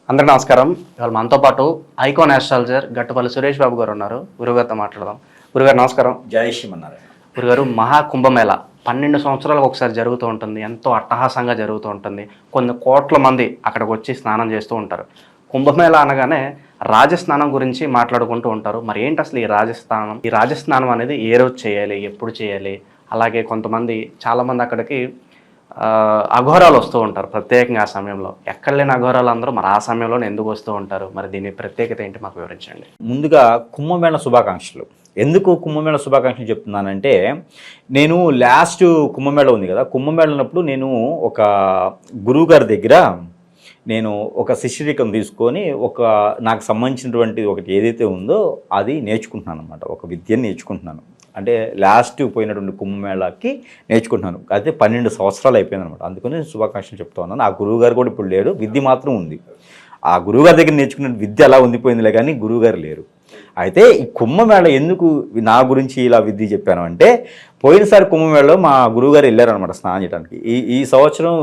అందరికీ నమస్కారం. ఇవాళ మనతో పాటు ఐకాన్ ఆస్ట్రాలజర్ గట్టుపల్లి సురేష్ బాబు గారు ఉన్నారు. గురుగారితో మాట్లాడదాం. గురుగారు నమస్కారం. జై శ్రీమన్నారాయణ. గురుగారు, మహాకుంభమేళ 12 సంవత్సరాలకు ఒకసారి జరుగుతూ ఉంటుంది. ఎంతో అట్టహాసంగా జరుగుతూ ఉంటుంది. కొన్ని కోట్ల మంది అక్కడికి వచ్చి స్నానం చేస్తూ ఉంటారు. కుంభమేళ అనగానే రాజస్నానం గురించి మాట్లాడుకుంటూ ఉంటారు. మరి ఏంటి అసలు ఈ రాజస్నానం అనేది ఏ రోజు చేయాలి, ఎప్పుడు చేయాలి? అలాగే కొంతమంది చాలామంది అక్కడికి అఘోరాలు వస్తూ ఉంటారు ప్రత్యేకంగా ఆ సమయంలో. ఎక్కడ లేని అఘోరాలు అందరూ మరి ఆ సమయంలోనే ఎందుకు వస్తూ ఉంటారు? మరి దీని ప్రత్యేకత ఏంటి మాకు వివరించండి. ముందుగా కుంభమేళ శుభాకాంక్షలు. ఎందుకు కుంభమేళ శుభాకాంక్షలు చెప్తున్నానంటే, నేను లాస్ట్ కుంభమేళ ఉంది కదా, కుంభమేళ ఉన్నప్పుడు నేను ఒక గురువు గారి దగ్గర నేను ఒక శిష్యరికం తీసుకొని నాకు సంబంధించినటువంటి ఒకటి ఏదైతే ఉందో అది నేర్చుకుంటున్నాను అనమాట. ఒక విద్యను నేర్చుకుంటున్నాను. అంటే లాస్ట్ పోయినటువంటి కుంభమేళాకి నేర్చుకుంటున్నాను. అయితే 12 సంవత్సరాలు అయిపోయింది అనమాట. అందుకని శుభాకాంక్షలు చెప్తా ఉన్నాను. ఆ గురువుగారు కూడా ఇప్పుడు లేరు, విద్య మాత్రం ఉంది. ఆ గురువుగారి దగ్గర నేర్చుకున్న విద్య అలా ఉండిపోయిందిలే, కానీ గురువుగారు లేరు. అయితే ఈ కుంభమేళ ఎందుకు నా గురించి ఇలా విద్య చెప్పాను అంటే, పోయినసారి కుంభమేళలో మా గురువుగారు వెళ్ళారనమాట స్నానం చేయడానికి. ఈ సంవత్సరం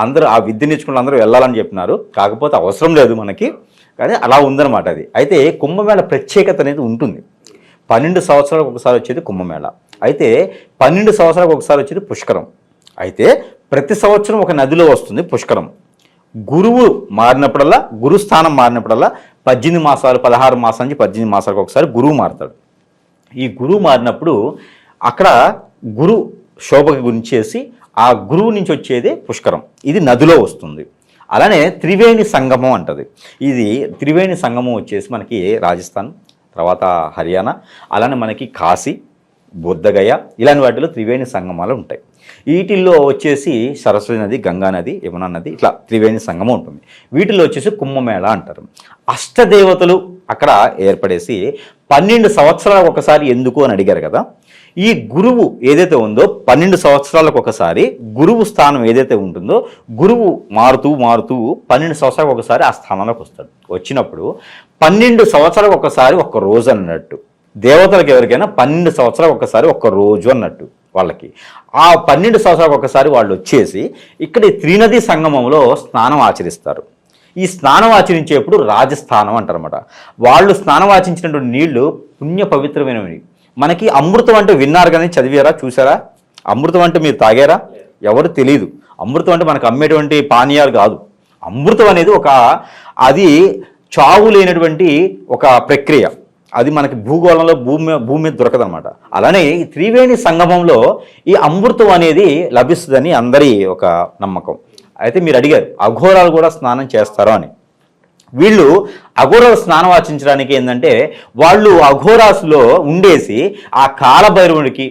అందరూ ఆ విద్య నేర్చుకున్న అందరూ వెళ్ళాలని చెప్పినారు. కాకపోతే అవసరం లేదు మనకి, కానీ అలా ఉందన్నమాట అది. అయితే కుంభమేళ ప్రత్యేకత అనేది ఉంటుంది. 12 సంవత్సరాలకు ఒకసారి వచ్చేది కుంభమేళ. అయితే 12 సంవత్సరాలకు ఒకసారి వచ్చేది పుష్కరం. అయితే ప్రతి సంవత్సరం ఒక నదిలో వస్తుంది పుష్కరం. గురువు మారినప్పుడల్లా, గురుస్థానం మారినప్పుడల్లా 18 మాసాలు 16 మాసాల నుంచి 18 మాసాలకు ఒకసారి గురువు మారుతాడు. ఈ గురువు మారినప్పుడు అక్కడ గురు శోభకి గురించేసి ఆ గురువు నుంచి వచ్చేదే పుష్కరం. ఇది నదిలో వస్తుంది. అలానే త్రివేణి సంగమం అంటది. ఇది త్రివేణి సంగమం వచ్చేసి మనకి రాజస్థాన్, తర్వాత హర్యానా, అలానే మనకి కాశీ, బుద్ధగయ, ఇలాంటి వాటిలో త్రివేణి సంగమాలు ఉంటాయి. వీటిల్లో వచ్చేసి సరస్వతి నది, గంగా నది, యమునా నది, ఇట్లా త్రివేణి సంగమం ఉంటుంది. వీటిల్లో వచ్చేసి కుంభమేళ అంటారు. అష్టదేవతలు అక్కడ ఏర్పడేసి 12 సంవత్సరాలకు ఒకసారి ఎందుకు అని అడిగారు కదా. ఈ గురువు ఏదైతే ఉందో 12 సంవత్సరాలకు ఒకసారి గురువు స్థానం ఏదైతే ఉంటుందో, గురువు మారుతూ 12 సంవత్సరాలకు ఒకసారి ఆ స్థానంలోకి వస్తాడు. వచ్చినప్పుడు 12 సంవత్సరాలకు ఒకసారి ఒక్క రోజు అన్నట్టు. దేవతలకు ఎవరికైనా 12 సంవత్సరాలకు ఒకసారి ఒక్క రోజు అన్నట్టు వాళ్ళకి. ఆ 12 సంవత్సరాలకు ఒకసారి వాళ్ళు వచ్చేసి ఇక్కడ త్రినది సంగమంలో స్నానం ఆచరిస్తారు. ఈ స్నానం ఆచరించేప్పుడు రాజస్థానం అంటారన్నమాట. వాళ్ళు స్నానం ఆచరించినటువంటి నీళ్లు పుణ్య పవిత్రమైనవి. మనకి అమృతం అంటే విన్నారు కానీ చదివారా, చూసారా? అమృతం అంటే మీరు తాగారా? ఎవరు తెలియదు. అమృతం అంటే మనకు అమ్మేటువంటి పానీయాలు కాదు. అమృతం అనేది అది చావు లేనటువంటి ఒక ప్రక్రియ. అది మనకి భూగోళంలో భూమి మీద దొరకదనమాట. అలానే ఈ త్రివేణి సంగమంలో ఈ అమృతం అనేది లభిస్తుందని అందరి ఒక నమ్మకం. అయితే మీరు అడిగారు అఘోరాలు కూడా స్నానం చేస్తారో అని. వీళ్ళు అఘోరాలు స్నానం ఆచరించడానికి ఏంటంటే, వాళ్ళు అఘోరాసులో ఉండేసి ఆ కాలభైరవుడికి,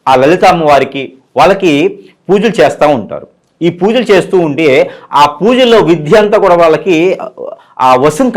ఆ లలితామ్మ వారికి, వాళ్ళకి పూజలు చేస్తూ ఉంటారు. ఈ పూజలు చేస్తూ ఉంటే ఆ పూజల్లో విద్య అంతా కూడా వాళ్ళకి ఆ వశం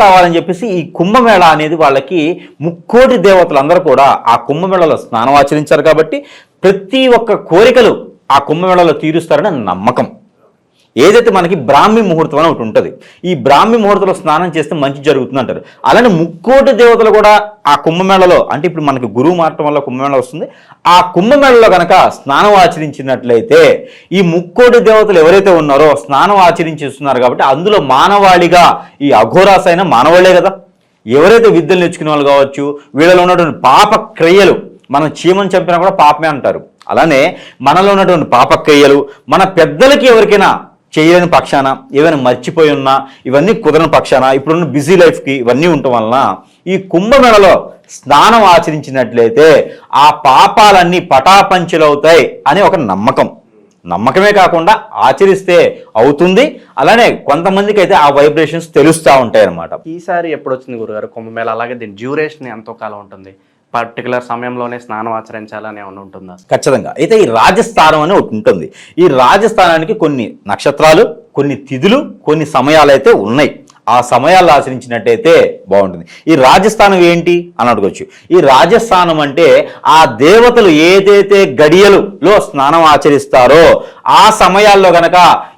కావాలని చెప్పేసి ఈ కుంభమేళ అనేది వాళ్ళకి ముక్కోటి దేవతలందరూ కూడా ఆ కుంభమేళలో స్నానం ఆచరించారు కాబట్టి ప్రతి ఒక్క కోరికలు ఆ కుంభమేళలో తీరుస్తారని నమ్మకం. ఏదైతే మనకి బ్రాహ్మీ ముహూర్తం అని ఒకటి ఉంటుంది. ఈ బ్రాహ్మీ ముహూర్తంలో స్నానం చేస్తే మంచి జరుగుతుంది అంటారు. అలానే ముక్కోటి దేవతలు కూడా ఆ కుంభమేళలో, అంటే ఇప్పుడు మనకి గురువు మారటం వల్ల కుంభమేళ వస్తుంది. ఆ కుంభమేళలో కనుక స్నానం ఆచరించినట్లయితే ఈ ముక్కోటి దేవతలు ఎవరైతే ఉన్నారో స్నానం ఆచరించేస్తున్నారు కాబట్టి అందులో మానవాళిగా ఈ అఘోరాస్ అయినా మానవాళ్లే కదా. ఎవరైతే విద్యలు నేర్చుకునే వాళ్ళు కావచ్చు, వీళ్ళలో ఉన్నటువంటి పాప క్రియలు, మనం చీమని చంపినా కూడా పాపమే అంటారు. అలానే మనలో ఉన్నటువంటి పాపక్రియలు, మన పెద్దలకి ఎవరికైనా చేయలేని పక్షాన, ఏమైనా మర్చిపోయి ఉన్నా, ఇవన్నీ కుదరని పక్షాన, ఇప్పుడున్న బిజీ లైఫ్కి ఇవన్నీ ఉండటం వలన ఈ కుంభమేళలో స్నానం ఆచరించినట్లయితే ఆ పాపాలన్నీ పటాపంచలవుతాయి అనే ఒక నమ్మకమే కాకుండా ఆచరిస్తే అవుతుంది. అలానే కొంతమందికి అయితే ఆ వైబ్రేషన్స్ తెలుస్తూ ఉంటాయి అన్నమాట. ఈసారి ఎప్పుడు వచ్చింది గురుగారు కుంభమేళ? అలాగే దీని డ్యూరేషన్ ఎంతో కాలం ఉంటుంది? పర్టికులర్ సమయంలోనే స్నానం ఆచరించాలని ఏమైనా ఉంటుందా? ఖచ్చితంగా. అయితే ఈ రాజస్థానం అని ఒకటి ఉంటుంది. ఈ రాజస్థానానికి కొన్ని నక్షత్రాలు, కొన్ని తిథులు, కొన్ని సమయాలు అయితే ఉన్నాయి. ఆ సమయాల్లో ఆచరించినట్టయితే బాగుంటుంది. ఈ రాజస్థానం ఏంటి అని అడగొచ్చు. ఈ రాజస్థానం అంటే ఆ దేవతలు ఏదైతే గడియలులో స్నానం ఆచరిస్తారో ఆ సమయాల్లో గనక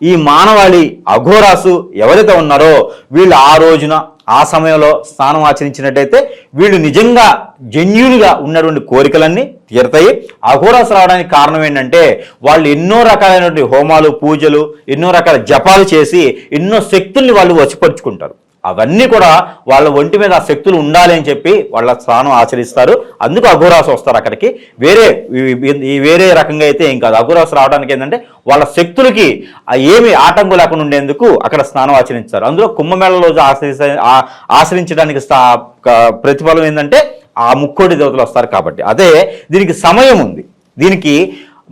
ఈ మానవాళి అఘోరాసు ఎవరైతే ఉన్నారో వీళ్ళు ఆ రోజున ఆ సమయంలో స్నానం ఆచరించినట్టయితే వీళ్ళు నిజంగా జెన్యూన్గా ఉన్నటువంటి కోరికలన్నీ తీరతాయి. అఘోరాసు రావడానికి కారణం ఏంటంటే వాళ్ళు ఎన్నో రకాలైనటువంటి హోమాలు, పూజలు, ఎన్నో రకాల జపాలు చేసి ఎన్నో శక్తుల్ని వాళ్ళు వశపరుచుకుంటారు. అవన్నీ కూడా వాళ్ళ ఒంటి మీద ఆ శక్తులు ఉండాలి అని చెప్పి వాళ్ళ స్నానం ఆచరిస్తారు. అందుకు అఘోరాసు వస్తారు అక్కడికి. వేరే రకంగా అయితే ఏం కాదు. అఘోరాసు రావడానికి ఏంటంటే వాళ్ళ శక్తులకి ఏమి ఆటంకం లేకుండా ఉండేందుకు అక్కడ స్నానం ఆచరిస్తారు. అందులో కుంభమేళ రోజు ఆచరించడానికి ప్రతిఫలం ఏంటంటే ఆ ముక్కోటి దేవతలు వస్తారు కాబట్టి. అదే దీనికి సమయం ఉంది. దీనికి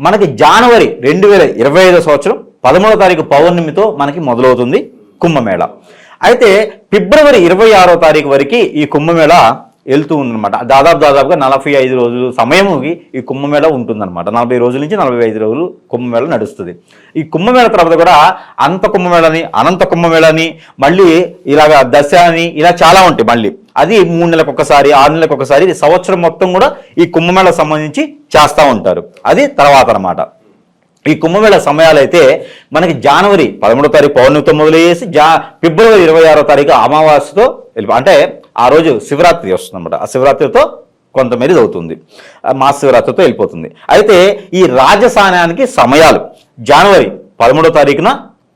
మనకి జనవరి 2025 సంవత్సరం 13వ తారీఖు పౌర్ణమితో మనకి మొదలవుతుంది కుంభమేళ. అయితే ఫిబ్రవరి 26వ తారీఖు వరకు ఈ కుంభమేళ వెళ్తూ ఉందన్నమాట. దాదాపుగా 45 రోజులు సమయం ఈ కుంభమేళ ఉంటుందన్నమాట. 40 రోజుల నుంచి 45 రోజులు కుంభమేళ నడుస్తుంది. ఈ కుంభమేళ తర్వాత కూడా అంత కుంభమేళని, అనంత కుంభమేళని, మళ్ళీ ఇలాగ దశ అని ఇలా చాలా ఉంటాయి. మళ్ళీ అది 3 నెలలకు ఒకసారి, 6 నెలలకు ఒకసారి, సంవత్సరం మొత్తం కూడా ఈ కుంభమేళకు సంబంధించి చేస్తూ ఉంటారు. అది తర్వాత అన్నమాట. ఈ కుంభమేళ సమయాలు అయితే మనకి జనవరి 13వ తారీఖు పౌర్ణమితో మొదలయ్యేసి ఫిబ్రవరి 26వ తారీఖు అమావాస్యతో అంటే ఆ రోజు శివరాత్రి వస్తుంది అనమాట. ఆ శివరాత్రితో కొంతమేర అవుతుంది, మహాశివరాత్రితో వెళ్ళిపోతుంది. అయితే ఈ రాజస్నానానికి సమయాలు జనవరి 13వ తారీఖున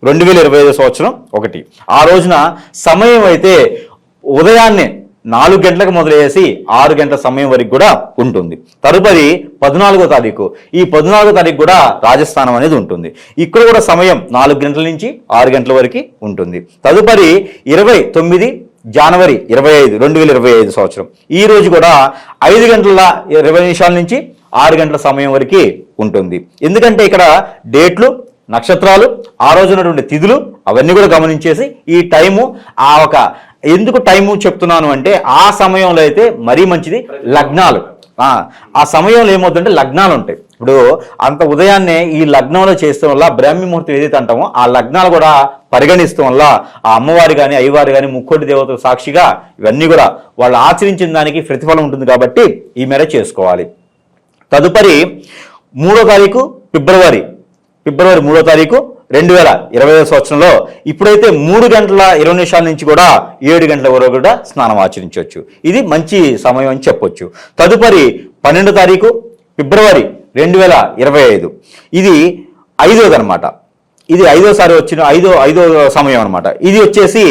2025 సంవత్సరం 1 ఆ రోజున సమయం అయితే ఉదయాన్నే 4 గంటలకు మొదలయ్యేసి 6 గంటల సమయం వరకు కూడా ఉంటుంది. తదుపరి 14వ తారీఖు, ఈ 14వ తారీఖు కూడా రాజస్థానం అనేది ఉంటుంది. ఇక్కడ కూడా సమయం 4 గంటల నుంచి 6 గంటల వరకు ఉంటుంది. తదుపరి 29 జనవరి 2025 సంవత్సరం ఈ రోజు కూడా 5 గంటల 20 నిమిషాల నుంచి 6 గంటల సమయం వరకు ఉంటుంది. ఎందుకంటే ఇక్కడ డేట్లు, నక్షత్రాలు, ఆ రోజు ఉన్నటువంటి తిథులు అవన్నీ కూడా గమనించేసి ఈ టైము ఎందుకు టైము చెప్తున్నాను అంటే ఆ సమయంలో అయితే మరీ మంచిది లగ్నాలు. ఆ సమయంలో ఏమవుతుందంటే లగ్నాలు ఉంటాయి. ఇప్పుడు అంత ఉదయాన్నే ఈ లగ్నంలో చేస్తాం వల్ల బ్రాహ్మీ ముహూర్తం ఏదైతే అంటామో ఆ లగ్నాలు కూడా పరిగణిస్తాం వల్ల ఆ అమ్మవారు కానీ, అయ్యవారు కానీ, ముక్కోటి దేవతల సాక్షిగా ఇవన్నీ కూడా వాళ్ళు ఆచరించిన దానికి ప్రతిఫలం ఉంటుంది కాబట్టి ఈ మేర చేసుకోవాలి. తదుపరి 3వ తారీఖు ఫిబ్రవరి 3వ తారీఖు 2025 సంవత్సరంలో ఇప్పుడైతే 3 గంటల 20 నిమిషాల నుంచి కూడా 7 గంటల వరకు కూడా స్నానం ఆచరించవచ్చు. ఇది మంచి సమయం అని చెప్పొచ్చు. తదుపరి 12వ తారీఖు ఫిబ్రవరి 2025 ఇది 5వది అనమాట. ఇది 5వసారి వచ్చిన 5వ సమయం అనమాట. ఇది వచ్చేసి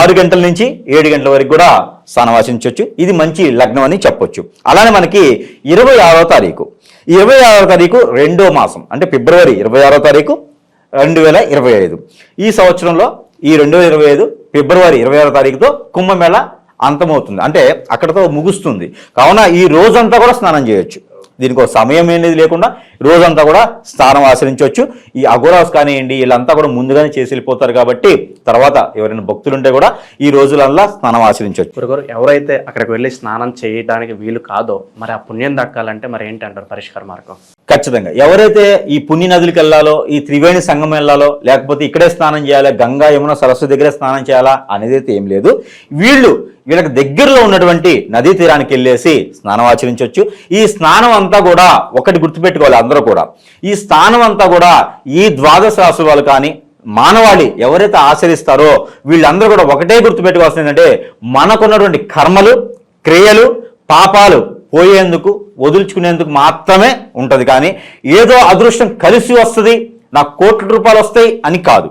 6 గంటల నుంచి 7 గంటల వరకు కూడా స్నానం ఆచరించవచ్చు. ఇది మంచి లగ్నం అని చెప్పొచ్చు. అలానే మనకి 26వ తారీఖు 26వ తారీఖు 2వ మాసం అంటే ఫిబ్రవరి 26వ తారీఖు 2025 ఈ సంవత్సరంలో ఈ 2025 ఫిబ్రవరి 26వ తారీఖుతో కుంభమేళ అంతమవుతుంది. అంటే అక్కడతో ముగుస్తుంది. కావున ఈ రోజంతా కూడా స్నానం చేయొచ్చు. దీనికి ఒక సమయం అనేది లేకుండా రోజంతా కూడా స్నానం ఆచరించవచ్చు. ఈ అఘోరాస్ కానివ్వండి వీళ్ళంతా కూడా ముందుగానే చేసి వెళ్ళిపోతారు కాబట్టి తర్వాత ఎవరైనా భక్తులు ఉంటే కూడా ఈ రోజులల్లా స్నానం ఆచరించవచ్చు. గురుగారు, ఎవరైతే అక్కడికి వెళ్ళి స్నానం చేయడానికి వీలు కాదో మరి ఆ పుణ్యం దక్కాలంటే మరి ఏంటి అంటారు పరిష్కార మార్గం? ఖచ్చితంగా ఎవరైతే ఈ పుణ్య నదులకు వెళ్ళాలో, ఈ త్రివేణి సంగమం వెళ్ళాలో, లేకపోతే ఇక్కడే స్నానం చేయాలా, గంగా యమున సరస్వతి దగ్గరే స్నానం చేయాలా అనేది అయితే ఏం లేదు. వీళ్ళకి దగ్గరలో ఉన్నటువంటి నదీ తీరానికి వెళ్ళేసి స్నానం ఆచరించవచ్చు. ఈ స్నానం అంతా కూడా ఒకటి గుర్తుపెట్టుకోవాలి అందరూ కూడా, ఈ స్నానం అంతా కూడా ఈ ద్వాదశ రాశుల వాళ్ళు కానీ మానవాళి ఎవరైతే ఆచరిస్తారో వీళ్ళందరూ కూడా ఒకటే గుర్తుపెట్టుకోవాల్సింది ఏంటంటే మనకున్నటువంటి కర్మలు, క్రియలు, పాపాలు పోయేందుకు, వదులుచుకునేందుకు మాత్రమే ఉంటుంది. కానీ ఏదో అదృష్టం కలిసి వస్తుంది, నాకు కోట్ల రూపాయలు వస్తాయి అని కాదు.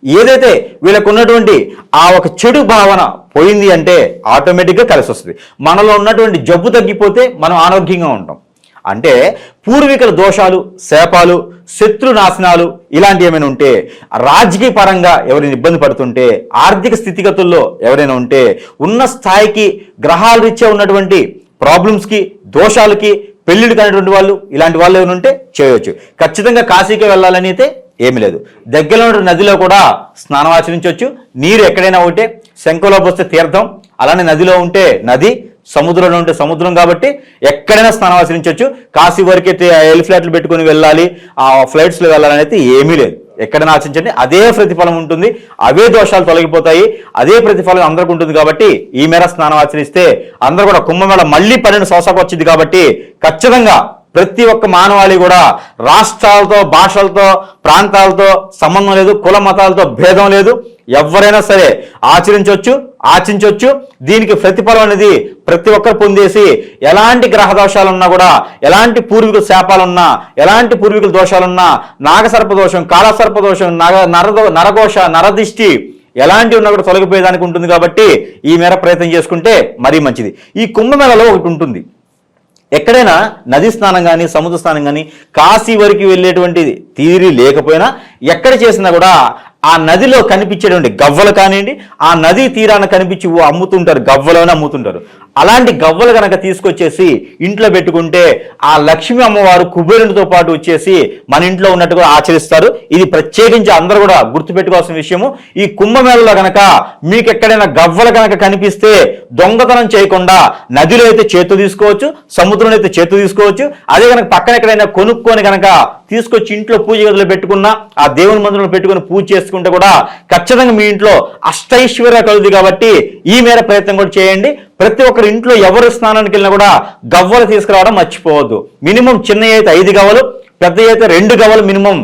ఏదైతే వీళ్ళకు ఉన్నటువంటి ఆ ఒక చెడు భావన పోయింది అంటే ఆటోమేటిక్గా కలిసి వస్తుంది. మనలో ఉన్నటువంటి జబ్బు తగ్గిపోతే మనం ఆరోగ్యంగా ఉంటాం. అంటే పూర్వీకుల దోషాలు, శాపాలు, శత్రు నాశనాలు ఇలాంటివి ఏమైనా ఉంటే, రాజకీయ పరంగా ఎవరైనా ఇబ్బంది పడుతుంటే, ఆర్థిక స్థితిగతుల్లో ఎవరైనా ఉంటే, ఉన్న స్థాయికి గ్రహాల రీత్యా ఉన్నటువంటి ప్రాబ్లమ్స్కి, దోషాలకి, పెళ్లిళ్ళు కానిటువంటి వాళ్ళు ఇలాంటి వాళ్ళు ఏమైనా ఉంటే చేయవచ్చు. ఖచ్చితంగా కాశీకి వెళ్ళాలని అయితే ఏమి లేదు. దగ్గరలో ఉన్న నదిలో కూడా స్నానం ఆచరించవచ్చు. నీరు ఎక్కడైనా ఉంటే శంఖంలో పోస్తే తీర్థం, అలానే నదిలో ఉంటే నది, సముద్రంలో ఉంటే సముద్రం కాబట్టి ఎక్కడైనా స్నానం ఆచరించవచ్చు. కాశీ వరకే ఎల్ ఫ్లైట్లు పెట్టుకుని వెళ్ళాలి, ఆ ఫ్లైట్స్లో వెళ్ళాలని అయితే ఏమీ లేదు. ఎక్కడైనా ఆచరించండి, అదే ప్రతిఫలం ఉంటుంది, అవే దోషాలు తొలగిపోతాయి, అదే ప్రతిఫలం అందరికి ఉంటుంది. కాబట్టి ఈ మేర స్నానం ఆచరిస్తే అందరూ కూడా కుంభమేళ మళ్ళీ 12 సంవత్సరాలకు వచ్చింది కాబట్టి ఖచ్చితంగా ప్రతి ఒక్క మానవాళి కూడా రాష్ట్రాలతో, భాషలతో, ప్రాంతాలతో సంబంధం లేదు, కుల మతాలతో భేదం లేదు. ఎవరైనా సరే ఆచరించవచ్చు. దీనికి ప్రతిఫలం అనేది ప్రతి ఒక్కరు పొందేసి, ఎలాంటి గ్రహ దోషాలున్నా కూడా, ఎలాంటి పూర్వీకుల శాపాలున్నా, ఎలాంటి పూర్వీకుల దోషాలున్నా, నాగసర్ప దోషం, కాలసర్ప దోషం, నరఘోష, నరదిష్టి ఎలాంటి ఉన్నా కూడా తొలగిపోయేదానికి ఉంటుంది. కాబట్టి ఈ మేర ప్రయత్నం చేసుకుంటే మరీ మంచిది. ఈ కుంభమేళలో ఒకటి ఉంటుంది. ఎక్కడైనా నది స్నానం కానీ, సముద్ర స్నానం కానీ, కాశీ వరకు వెళ్ళేటువంటి తీరి లేకపోయినా ఎక్కడ చేసినా కూడా ఆ నదిలో కనిపించేటువంటి గవ్వలు కానివ్వండి, ఆ నదీ తీరాన కనిపించి అమ్ముతుంటారు, గవ్వలోనే అమ్ముతుంటారు. అలాంటి గవ్వలు కనుక తీసుకొచ్చేసి ఇంట్లో పెట్టుకుంటే ఆ లక్ష్మీ అమ్మవారు కుబేరునితో పాటు వచ్చేసి మన ఇంట్లో ఉన్నట్టుగా ఆచరిస్తారు. ఇది ప్రత్యేకించి అందరూ కూడా గుర్తుపెట్టుకోవాల్సిన విషయము. ఈ కుంభమేళలో కనుక మీకు ఎక్కడైనా గవ్వలు కనుక కనిపిస్తే దొంగతనం చేయకుండా నదిలో అయితే చేతు తీసుకోవచ్చు, సముద్రంలో అయితే చేతు తీసుకోవచ్చు. అదే కనుక పక్కన ఎక్కడైనా కొనుక్కొని కనుక తీసుకొచ్చి ఇంట్లో పూజ గదిలో పెట్టుకున్నా, ఆ దేవుని మందిరంలో పెట్టుకుని పూజ చేసుకుంటే కూడా ఖచ్చితంగా మీ ఇంట్లో అష్టైశ్వర్య కలుగుతుంది. కాబట్టి ఈ మేర ప్రయత్నం కూడా చేయండి. ప్రతి ఒక్కరి ఇంట్లో ఎవరు స్నానానికి వెళ్ళినా కూడా గవ్వలు తీసుకురావడం మర్చిపోవద్దు. మినిమం చిన్న అయితే 5 గవ్వలు, పెద్ద అయితే 2 గవ్వలు మినిమం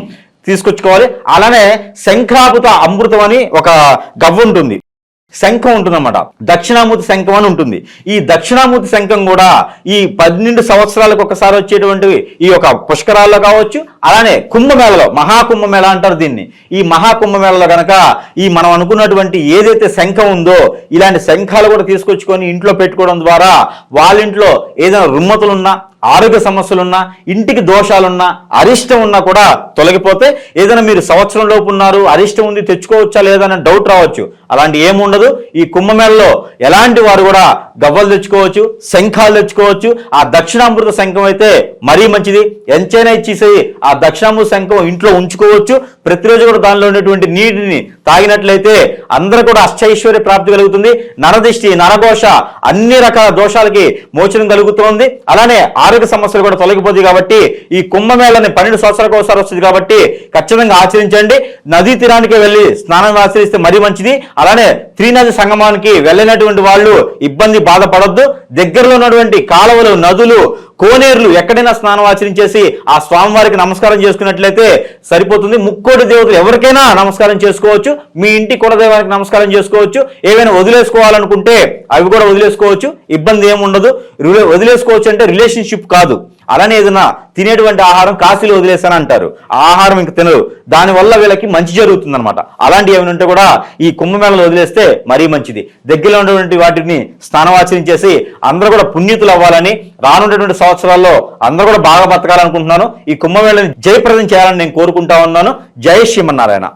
తీసుకొచ్చుకోవాలి. అలానే శంఖాపుత అమృతం అని ఒక గవ్వ ఉంటుంది, శంఖం ఉంటుందన్నమాట. దక్షిణామూర్తి శంఖం అని ఉంటుంది. ఈ దక్షిణామూర్తి శంఖం కూడా ఈ 12 సంవత్సరాలకు ఒకసారి వచ్చేటువంటి ఈ యొక్క పుష్కరాల్లో కావచ్చు, అలానే కుంభమేళలో, మహాకుంభమేళ అంటారు దీన్ని. ఈ మహాకుంభమేళలో కనుక ఈ మనం అనుకున్నటువంటి ఏదైతే శంఖం ఉందో, ఇలాంటి శంఖాలు కూడా తీసుకొచ్చుకొని ఇంట్లో పెట్టుకోవడం ద్వారా వాళ్ళ ఇంట్లో ఏదైనా రుమ్మతులున్నా, ఆరోగ్య సమస్యలున్నా, ఇంటికి దోషాలున్నా, అరిష్టం ఉన్నా కూడా తొలగిపోతే, ఏదైనా మీరు సంవత్సరం లోపు ఉన్నారు, అరిష్టం ఉంది, తెచ్చుకోవచ్చా లేదా అని డౌట్ రావచ్చు. అలాంటి ఏముండదు. ఈ కుంభమేళలో ఎలాంటి వారు కూడా గవ్వలు తెచ్చుకోవచ్చు, శంఖాలు తెచ్చుకోవచ్చు. ఆ దక్షిణామృత శంఖం అయితే మరీ మంచిది. ఎంచైనా ఇచ్చేసి ఆ దక్షిణామృత శంఖం ఇంట్లో ఉంచుకోవచ్చు. ప్రతిరోజు కూడా దానిలో ఉన్నటువంటి నీటిని తాగినట్లయితే అందరూ కూడా అష్టైశ్వర్య ప్రాప్తి కలుగుతుంది. నరదిష్టి, నరఘోష అన్ని రకాల దోషాలకి మోచనం కలుగుతుంది. అలానే ఆరోగ్య సమస్యలు కూడా తొలగిపోతాయి. కాబట్టి ఈ కుంభమేళని 12 సంవత్సరాలకు ఒకసారి వస్తుంది. కాబట్టి ఖచ్చితంగా ఆచరించండి. నదీ తీరానికి వెళ్ళి స్నానం ఆచరిస్తే మరీ మంచిది. అలానే త్రినది సంగమానికి వెళ్ళినటువంటి వాళ్ళు ఇబ్బంది బాధపడొద్దు. దగ్గరలో ఉన్నటువంటి కాలువలు, నదులు, కోనేరులు ఎక్కడైనా స్నానం ఆచరించేసి ఆ స్వామివారికి నమస్కారం చేసుకున్నట్లయితే సరిపోతుంది. ముక్కోటి దేవతలు ఎవరికైనా నమస్కారం చేసుకోవచ్చు. మీ ఇంటి కులదైవానికి నమస్కారం చేసుకోవచ్చు. ఏవైనా వదిలేసుకోవాలనుకుంటే అవి కూడా వదిలేసుకోవచ్చు. ఇబ్బంది ఏముండదు. వదిలేసుకోవచ్చు అంటే రిలేషన్షిప్ కాదు. అలానే ఏదైనా తినేటువంటి ఆహారం కాశీలో వదిలేసాను అంటారు, ఆ ఆహారం ఇంక తినరు. దానివల్ల వీళ్ళకి మంచి జరుగుతుంది అనమాట. అలాంటి ఏమైనా ఉంటే కూడా ఈ కుంభమేళలో వదిలేస్తే మరీ మంచిది. దగ్గరలో ఉన్నటువంటి వాటిని స్నానం ఆచరించేసి అందరూ కూడా పుణ్యతులు అవ్వాలని, రానున్నటువంటి సంవత్సరాల్లో అందరూ కూడా బాగా బతకాలనుకుంటున్నాను. ఈ కుంభమేళని జయప్రదం చేయాలని నేను కోరుకుంటా ఉన్నాను. జై శ్రీమన్నారాయణ.